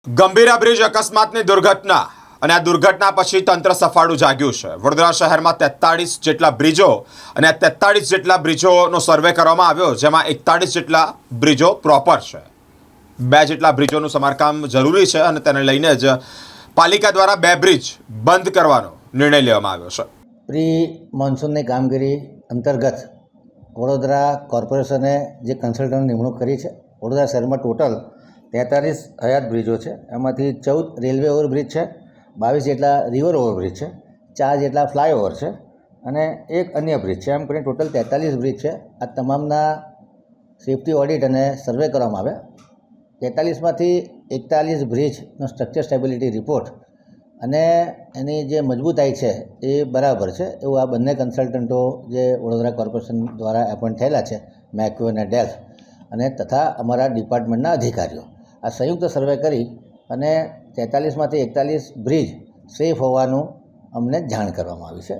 Gambhira bridge અકસ્માતની દુર્ઘટના અને આ દુર્ઘટના પછી તંત્ર સફાળું જાગ્યું છે। વડોદરા શહેરમાં 43 જેટલા બ્રિજો અને આ 43 જેટલા બ્રિજોનો સર્વે કરવામાં આવ્યો, જેમાં 41 જેટલા બ્રિજો પ્રોપર છે। 2 જેટલા બ્રિજોનું સમારકામ જરૂરી છે અને તેને લઈને જ પાલિકા દ્વારા 2 બ્રિજ બંધ કરવાનો નિર્ણય લેવામાં આવ્યો છે। પ્રી મોન્સૂનની કામગીરી અંતર્ગત વડોદરા કોર્પોરેશને જે કન્સલ્ટન્ટ નિમણૂક કરી છે। વડોદરા શહેરમાં ટોટલ 43 હયાત બ્રિજો છે, એમાંથી 14 રેલવે ઓવરબ્રિજ છે, 22 જેટલા રિવર ઓવરબ્રિજ છે, 4 જેટલા ફ્લાયઓવર છે અને એક અન્ય બ્રિજ છે। એમ કરીને ટોટલ 43 બ્રિજ છે। આ તમામના સેફ્ટી ઓડિટ અને સર્વે કરવામાં આવ્યા। 43માંથી 41 બ્રિજનો સ્ટ્રક્ચર સ્ટેબિલિટી રિપોર્ટ અને એની જે મજબૂતાઈ છે એ બરાબર છે એવું આ બંને કન્સલ્ટન્ટો જે વડોદરા કોર્પોરેશન દ્વારા એપોઇન્ટ થયેલા છે, મેક્યુ અને ડેલ્ફ, અને તથા અમારા ડિપાર્ટમેન્ટના અધિકારીઓ આ સંયુક્ત સર્વે કરી અને 43માંથી 41 બ્રિજ સેફ હોવાનું અમને જાણ કરવામાં આવી છે।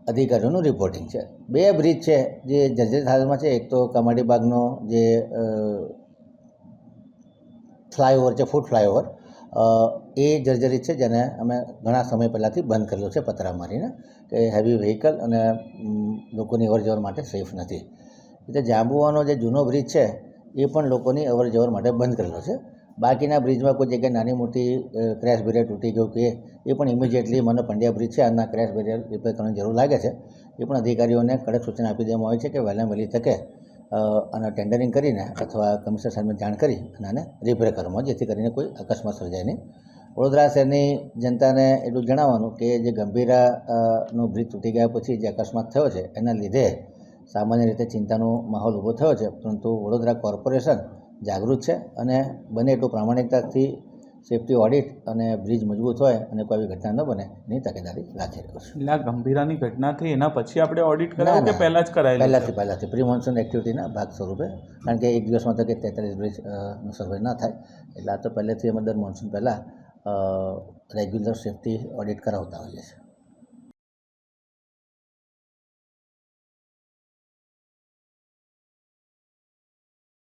અધિકારીઓનું રિપોર્ટિંગ છે। 2 બ્રિજ છે જે જર્જરિત હાલતમાં છે। એક તો કમાડી બાગનો જે ફ્લાયઓવર છે, ફૂટ ફ્લાયઓવર, એ જર્જરિત છે, જેને અમે ઘણા સમય પહેલાંથી બંધ કરેલો છે પતરા મારીને, કે હેવી વ્હીકલ અને લોકોની અવરજવર માટે સેફ નથી। એટલે જાંબુવાનો જે જૂનો બ્રિજ છે એ પણ લોકોની અવરજવર માટે બંધ કરેલો છે। બાકીના બ્રિજમાં કોઈ જગ્યાએ નાની મોટી ક્રેશ બેરિયર તૂટી ગયું કે એ પણ ઇમિડિયેટલી મને પંડ્યા બ્રિજ છે આના ક્રેશ બેરિયર રિપેર કરવાની જરૂર લાગે છે, એ પણ અધિકારીઓને કડક સૂચના આપી દેવામાં આવી છે કે વહેલામાં વહેલી તકે આના ટેન્ડરિંગ કરીને અથવા કમિશનર સાહેબને જાણ કરી અને આને રિપેર કરવામાં, જેથી કરીને કોઈ અકસ્માત સર્જાય નહીં। વડોદરા શહેરની જનતાને એટલું જણાવવાનું કે જે ગંભીરા નો બ્રિજ તૂટી ગયા પછી જે અકસ્માત થયો છે એના લીધે સામાન્ય રીતે ચિંતાનો માહોલ ઊભો થયો છે, પરંતુ વડોદરા કોર્પોરેશન જાગૃત છે અને બને એટલું પ્રામાણિકતાથી સેફ્ટી ઓડિટ અને બ્રિજ મજબૂત હોય અને કોઈ આવી ઘટના ન બને એની તકેદારી રાખી રહ્યો છે। એટલે આ ગંભીરાની ઘટના થઈ એના પછી આપણે ઓડિટ કરાવ્યું કે પહેલાં જ કરાયેલું? પહેલાંથી પ્રી મોન્સૂન એક્ટિવિટીના ભાગ સ્વરૂપે, કારણ કે એક દિવસમાં તો કે 43 બ્રિજનો સર્વે ન થાય, એટલે આ તો પહેલેથી અમે દર મોન્સૂન પહેલાં રેગ્યુલર સેફ્ટી ઓડિટ કરાવતા હોઈએ છીએ।